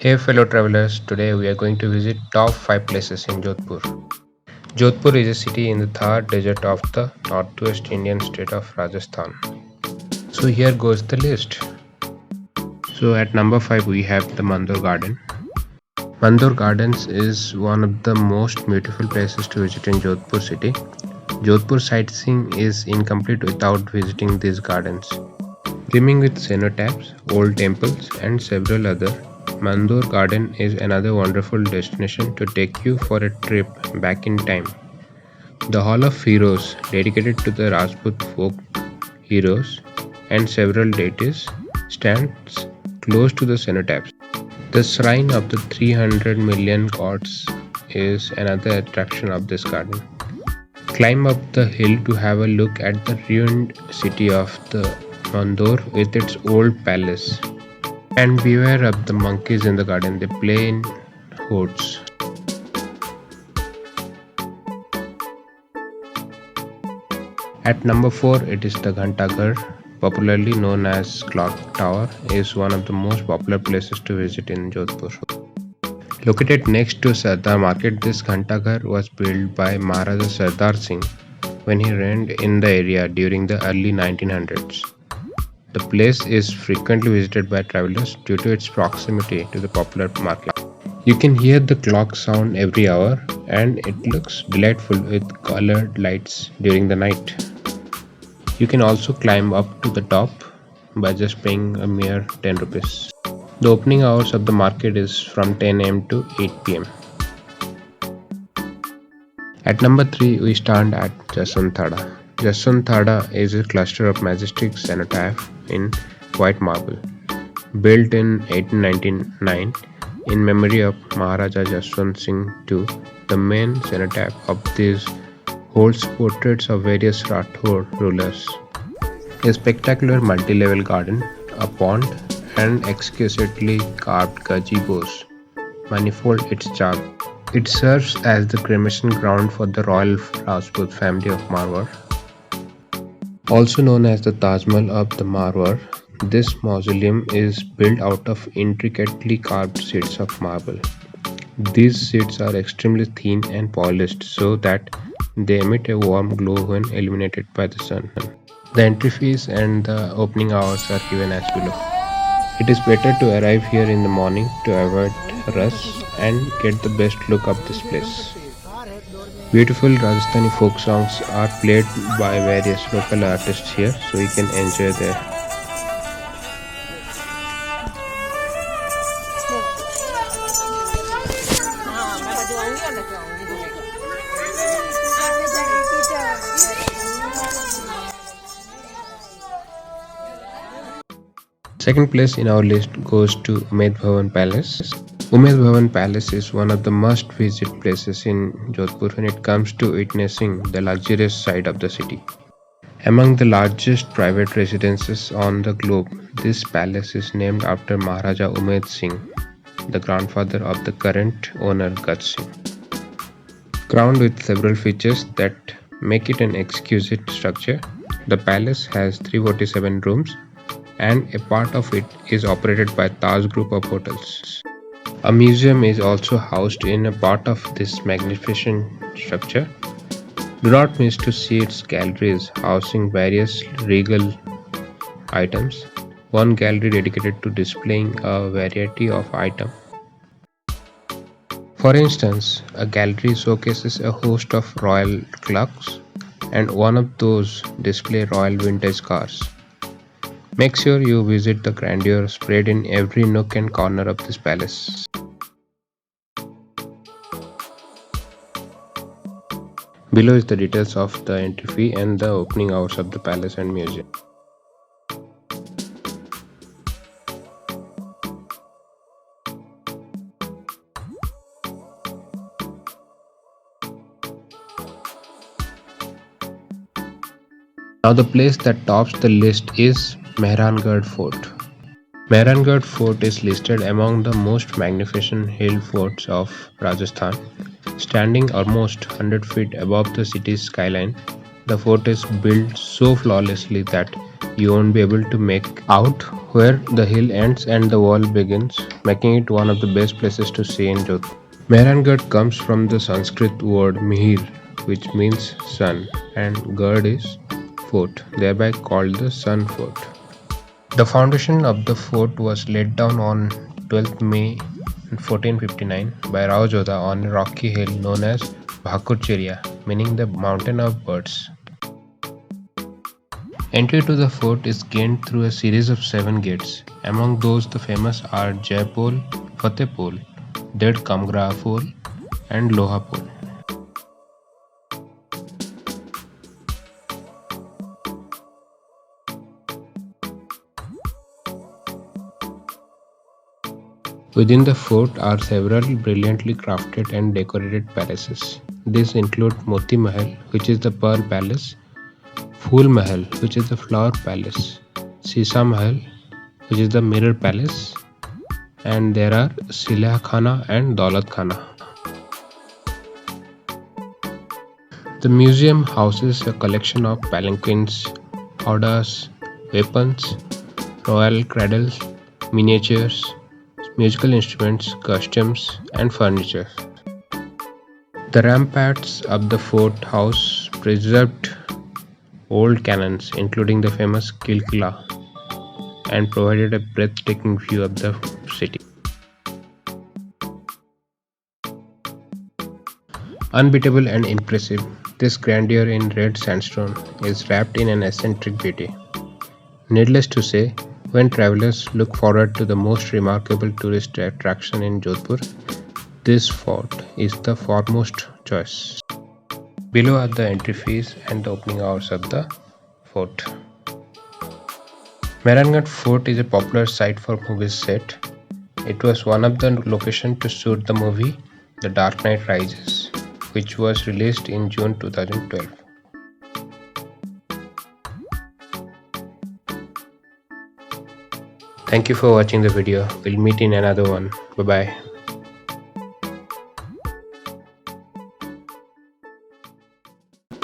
Hey fellow travelers, today we are going to visit top 5 places in Jodhpur. Jodhpur is a city in the Thar desert of the northwest Indian state of Rajasthan. So here goes the list. So at number 5 we have the Mandur Garden. Mandur Gardens is one of the most beautiful places to visit in Jodhpur city. Jodhpur sightseeing is incomplete without visiting these gardens. Brimming with cenotaphs, old temples and several other, Mandur Garden is another wonderful destination to take you for a trip back in time. The Hall of Heroes, dedicated to the Rajput folk heroes and several deities, stands close to the cenotaphs. The Shrine of the 300 million gods is another attraction of this garden. Climb up the hill to have a look at the ruined city of the Mandur with its old palace. And beware of the monkeys in the garden, they play in hordes. At number 4, it is the Ghantaghar, popularly known as Clock Tower, is one of the most popular places to visit in Jodhpur. Located next to Sardar Market, this Ghantaghar was built by Maharaja Sardar Singh when he reigned in the area during the early 1900s. The place is frequently visited by travelers due to its proximity to the popular market. You can hear the clock sound every hour and it looks delightful with colored lights during the night. You can also climb up to the top by just paying a mere 10 rupees. The opening hours of the market is from 10 am to 8 pm. At number 3, we stand at Jaswanthada. Jaswanthada is a cluster of majestic cenotaph in white marble, built in 1899 in memory of Maharaja Jaswant Singh II. The main cenotaph of this holds portraits of various Rathore rulers. A spectacular multi-level garden, a pond, and exquisitely carved gazebos manifold its charm. It serves as the cremation ground for the royal Rajput family of Marwar. Also known as the Taj Mahal of the Marwar, this mausoleum is built out of intricately carved sheets of marble. These sheets are extremely thin and polished so that they emit a warm glow when illuminated by the sun. The entry fees and the opening hours are given as below. It is better to arrive here in the morning to avoid rush and get the best look of this place. Beautiful Rajasthani folk songs are played by various local artists here, so you can enjoy there. Second place in our list goes to Umaid Bhavan Palace. Umaid Bhavan Palace is one of the must-visit places in Jodhpur when it comes to witnessing the luxurious side of the city. Among the largest private residences on the globe, this palace is named after Maharaja Umaid Singh, the grandfather of the current owner Gaj Singh. Crowned with several features that make it an exquisite structure, the palace has 347 rooms and a part of it is operated by Taj Group of Hotels. A museum is also housed in a part of this magnificent structure. Do not miss to see its galleries housing various regal items. One gallery dedicated to displaying a variety of items. For instance, a gallery showcases a host of royal clocks and one of those display royal vintage cars. Make sure you visit the grandeur spread in every nook and corner of this palace. Below is the details of the entry fee and the opening hours of the palace and museum. Now the place that tops the list is Mehrangarh Fort. Mehrangarh Fort is listed among the most magnificent hill forts of Rajasthan. Standing almost 100 feet above the city's skyline, the fort is built so flawlessly that You won't be able to make out where the hill ends and the wall begins, making it one of the best places to see in Jodhpur. Mehrangarh comes from the Sanskrit word Mihir, which means sun, and Garh is fort, thereby called the Sun Fort. The foundation of the fort was laid down on 12th May 1459 by Rao Jodha on a rocky hill known as Bhakurcheria, meaning the mountain of birds. Entry to the fort is gained through a series of 7 gates. Among those, the famous are Jaipol, Fatehpol, Ded Kamgra Pol, and Loha Pol. Within the fort are several brilliantly crafted and decorated palaces. These include Moti Mahal, which is the Pearl Palace, Phool Mahal, which is the Flower Palace, Sisa Mahal, which is the Mirror Palace, and there are Silah Khana and Daulat Khana. The museum houses a collection of palanquins, howdahs, weapons, royal cradles, miniatures, musical instruments, costumes, and furniture. The ramparts of the fort house preserved old cannons, including the famous Kilkila, and provided a breathtaking view of the city. Unbeatable and impressive, this grandeur in red sandstone is wrapped in an eccentric beauty. Needless to say, when travelers look forward to the most remarkable tourist attraction in Jodhpur, this fort is the foremost choice. Below are the entry fees and the opening hours of the fort. Mehrangarh Fort is a popular site for movies set. It was one of the locations to shoot the movie The Dark Knight Rises, which was released in June 2012. Thank you for watching the video. We'll meet in another one. Bye bye.